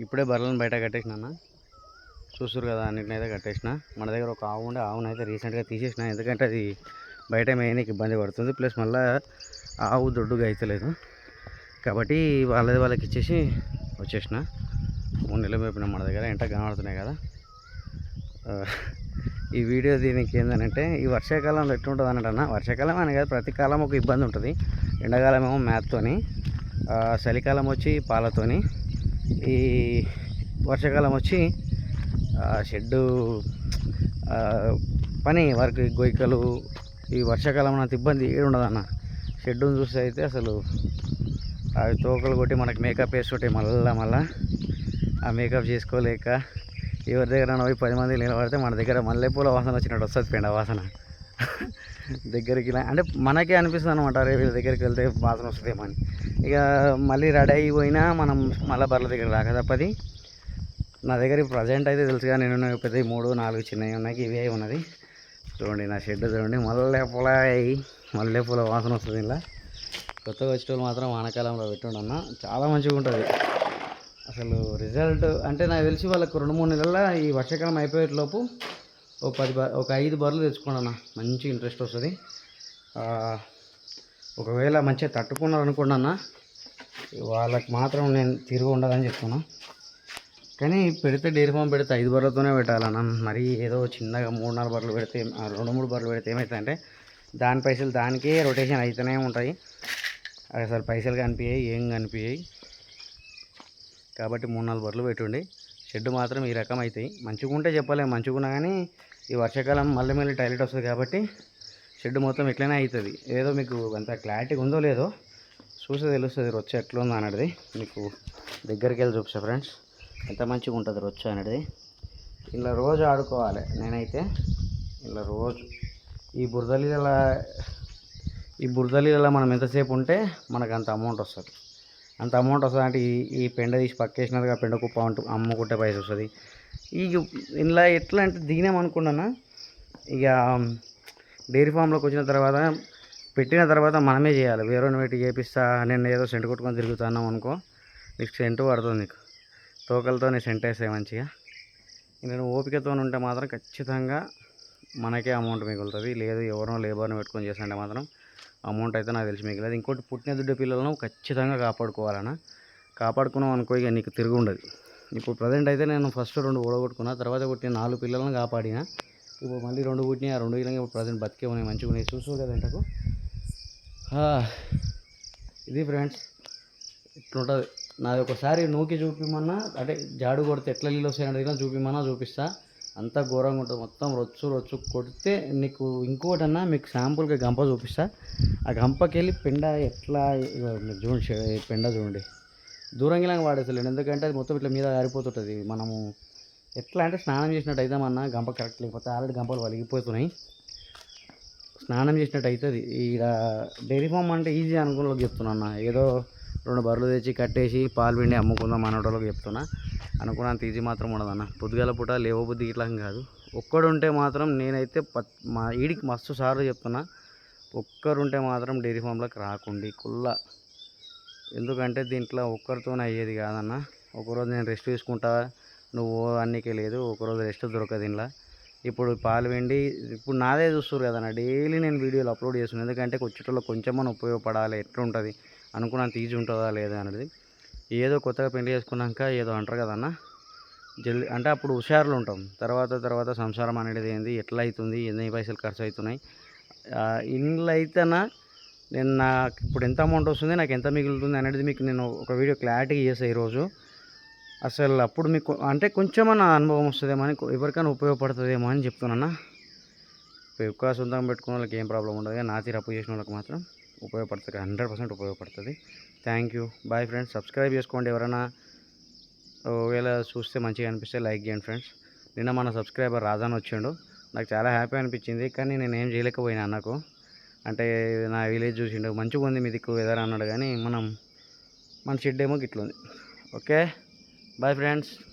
ఇప్పుడే బర్రెలను బయట కట్టేసిన చూస్తారు కదా, అన్నిటిని అయితే కట్టేసిన. మన దగ్గర ఒక ఆవు ఉండే, ఆవును అయితే రీసెంట్గా తీసేసిన. ఎందుకంటే అది బయట మేయనికి ఇబ్బంది పడుతుంది, ప్లస్ మళ్ళీ ఆవు దొడ్డుగా అవుతలేదు కాబట్టి వాళ్ళకి ఇచ్చేసి వచ్చేసిన. 3 నెలలు మేపినాం. మన దగ్గర ఎంట కనబడుతున్నాయి కదా. ఈ వీడియో దీనికి ఏంటంటే, ఈ వర్షాకాలంలో ఎట్లుంటుంది అన్నట్టు వర్షాకాలం అని కాదు, ప్రతి కాలం ఒక ఇబ్బంది ఉంటుంది. ఎండాకాలం ఏమో మ్యాత్తోని, చలికాలం వచ్చి పాలతోని, ఈ వర్షాకాలం వచ్చి షెడ్డు పని వారికి గొయ్యకలు. ఈ వర్షాకాలం అంత ఇబ్బంది ఏడుండదన్న. షెడ్డును చూస్తే అయితే అసలు అవి తోకలు కొట్టి మనకి మేకప్ వేస్తుంటే మళ్ళా ఆ మేకప్ చేసుకోలేక ఎవరి దగ్గర పోయి 10 మంది నిలబడితే మన దగ్గర మల్లెపూల వాసన వచ్చినట్టు వస్తుంది, పెండ వాసన. దగ్గరికి అంటే మనకే అనిపిస్తుంది అనమాట, రే వీళ్ళ దగ్గరికి వెళ్తే వాసన వస్తుందేమో అని. ఇక మళ్ళీ రెడీ అయిపోయినా మనం మళ్ళీ బర్రెల దగ్గర రాక తప్పది. నా దగ్గర ప్రజెంట్ అయితే తెలుసుగా, నేను పెద్ద 3-4 చిన్నవి ఉన్నాయి, ఇవే ఉన్నది. చూడండి నా షెడ్ చూడండి, మల్లెపూల వాసన వస్తుంది. ఇలా కొత్తగా వచ్చేటోళ్ళు మాత్రం వానాకాలంలో పెట్టుండన్న, చాలా మంచిగా ఉంటుంది అసలు. రిజల్ట్ అంటే నాకు తెలిసి వాళ్ళకు 2-3 నెలల్లో ఈ వర్షాకాలం అయిపోయేలోపు ఒక 5 బర్రెలు తెచ్చుకోండి అన్న, మంచి ఇంట్రెస్ట్ వస్తుంది. ఒకవేళ మంచిగా తట్టుకున్నారు అనుకోండి అన్న, వాళ్ళకి మాత్రం నేను తిరిగి ఉండదని చెప్తున్నా. కానీ పెడితే డైరీ ఫామ్ పెడితే 5 బర్రెలతోనే పెట్టాలన్న. మరి ఏదో చిన్నగా 3-4 బర్రెలు పెడితే, 2-3 బర్రెలు పెడితే ఏమవుతుందంటే దాని పైసలు దానికే రొటేషన్ అవుతూనే ఉంటాయి. అసలు పైసలు కనిపించాయి, ఏం కనిపించాయి. కాబట్టి 3-4 బర్రెలు పెట్టుండి. షెడ్ మాత్రం ఈ రకం అవుతాయి. మంచిగా ఉంటే చెప్పలేము, మంచిగా ఉన్నా కానీ ఈ వర్షాకాలం మళ్ళీ టాయిలెట్ వస్తుంది కాబట్టి షెడ్ మొత్తం ఇట్లనే అవుతుంది. ఏదో మీకు అంత క్లారిటీగా ఉందో లేదో చూస్తే తెలుస్తుంది రొచ్చ ఎట్లుందో అనేది. మీకు దగ్గరికి వెళ్ళి చూపిస్తా ఫ్రెండ్స్, ఎంత మంచిగా ఉంటుంది రొచ్చ అనేది. ఇలా రోజు ఆడుకోవాలి. నేనైతే ఇలా రోజు ఈ బురదలీలలో మనం ఎంతసేపు ఉంటే మనకు అంత అమౌంట్ వస్తుంది. అంత అమౌంట్ వస్తుంది అంటే ఈ పెండ తీసి పక్కేసినట్టుగా పెండ కుప్ప అమ్ముకుంటే పైస వస్తుంది. ఇలా ఎట్లా అంటే దిగినామనుకున్నానా, ఇక డైరీ ఫామ్లోకి వచ్చిన తర్వాత పెట్టిన తర్వాత మనమే చేయాలి. వేరే పెట్టి చేపిస్తా నేను ఏదో సెంటు కొట్టుకొని తిరుగుతున్నాం అనుకో, నీకు సెంటు పడుతుంది. నీకు తోకలతో నేను సెంట్ వేస్తాయి మంచిగా. నేను ఓపికతో ఉంటే మాత్రం ఖచ్చితంగా మనకే అమౌంట్ మిగులుతుంది. లేదు ఎవరో లేబర్ని పెట్టుకొని చేస్తుంటే మాత్రం అమౌంట్ అయితే నాకు తెలిసి మిగిలేదు. ఇంకోటి, పుట్టిన దుడ్డ పిల్లలను ఖచ్చితంగా కాపాడుకోవాలన్నా. కాపాడుకున్నాం అనుకో ఇక నీకు తిరుగు ఉండదు. ఇప్పుడు ప్రజెంట్ అయితే నేను ఫస్ట్ 2 ఓడగొట్టుకున్నా, తర్వాత పుట్టిన 4 పిల్లలను కాపాడినా. ఇప్పుడు మళ్ళీ 2 పుట్టినాయి. ఆ 2 పిల్లలు ఇప్పుడు ప్రజెంట్ బతికే ఉన్నాయి, మంచిగా ఉన్నాయి. చూసు కదా ఎంటకు. ఇది ఫ్రెండ్స్ ఇట్లుంటుంది నాది. ఒకసారి నూకి చూపిమన్నా, అంటే జాడు కొడితే ఎట్లా నీళ్ళు వస్తాయనేది కానీ చూపిమన్నా చూపిస్తా. అంత ఘోరంగా ఉంటుంది మొత్తం. రొచ్చు కొడితే నీకు ఇంకోటి అన్నా మీకు శాంపుల్గా గంప చూపిస్తా. ఆ గంపకి వెళ్ళి పెండ ఎట్లా చూడండి, పెండ చూడండి దూరంగా వాడేసలేండి. ఎందుకంటే అది మొత్తం ఇట్లా మీద ఆరిపోతుంటుంది. మనము ఎట్లా అంటే స్నానం చేసినట్టు అవుతామన్నా, గంప కరెక్ట్ లేకపోతే. ఆల్రెడీ గంపలు వలిగిపోతున్నాయి. స్నానం చేసినట్టు అవుతుంది. ఈడ డైరీ ఫామ్ అంటే ఈజీ అనుకున్న చెప్తున్నా. ఏదో 2 బర్రెలు తెచ్చి కట్టేసి పాలు పిండి అమ్ముకుందాం అనేటోళ్ళకి చెప్తున్నా. అనుకున్నంత ఈజీ మాత్రం ఉండదన్న. పొద్దుగాల పూట లేవబుద్ధి ఇట్లా కాదు. ఒక్కడుంటే మాత్రం నేనైతే మా ఈడికి మస్తు సార్లు చెప్తున్నా, ఒక్కరుంటే మాత్రం డైరీ ఫామ్లోకి రాకుండి కుల్ల. ఎందుకంటే దీంట్లో ఒక్కరితోనే అయ్యేది కాదన్న. ఒకరోజు నేను రెస్ట్ తీసుకుంటా, నువ్వు అన్నికే లేదు, ఒకరోజు రెస్ట్ దొరకదు ఇంట్లో. ఇప్పుడు పాలు పిండి ఇప్పుడు నాదే చూస్తారు కదన్న, డైలీ నేను వీడియోలు అప్లోడ్ చేస్తున్నాను. ఎందుకంటే వచ్చేటోళ్ళకి కొంచెమన్నా ఉపయోగపడాలి, ఎట్లుంటుంది అనుకున్నంత ఈజీ ఉంటుందా లేదా అనేది. ఏదో కొత్తగా పెళ్లి చేసుకున్నాక ఏదో అంటారు కదన్న, అంటే అప్పుడు హుషారులో ఉంటాం. తర్వాత సంసారం అనేది ఏంది, ఎట్లా అవుతుంది, ఎన్ని పైసలు ఖర్చు అవుతున్నాయి. ఇంట్లో అయితేనా నేను నాకు ఇప్పుడు ఎంత అమౌంట్ వస్తుంది, నాకు ఎంత మిగులుతుంది అనేది మీకు నేను ఒక వీడియో క్లారిటీగా చేస్తాను ఈరోజు. అసలు అప్పుడు మీకు అంటే కొంచెమన్నా అనుభవం వస్తుందేమో అని, ఎవరికైనా ఉపయోగపడుతుందేమో అని చెప్తున్నాను. ఎక్కువ సొంతంగా పెట్టుకున్న వాళ్ళకి ఏం ప్రాబ్లం ఉండదు, కానీ నా తీరు అప్పు చేసిన వాళ్ళకి మాత్రం ఉపయోగపడుతుంది, 100% ఉపయోగపడుతుంది. Thank you, bye friends. Subscribe చేసుకోండి. ఎవరైనా ఒకవేళ చూస్తే మంచిగా అనిపిస్తే లైక్ చేయండి ఫ్రెండ్స్. నిన్న మన సబ్స్క్రైబర్ రాజాని వచ్చిండు, నాకు చాలా హ్యాపీ అనిపించింది. కానీ నేను ఏం చేయలేకపోయినా అన్నకు. అంటే నా విలేజ్ చూసిండు, మంచిగా ఉంది మీ దిక్కు వెదర్ అన్నాడు. కానీ మన షెడ్ ఏమో గిట్ల ఉంది. Okay, bye friends.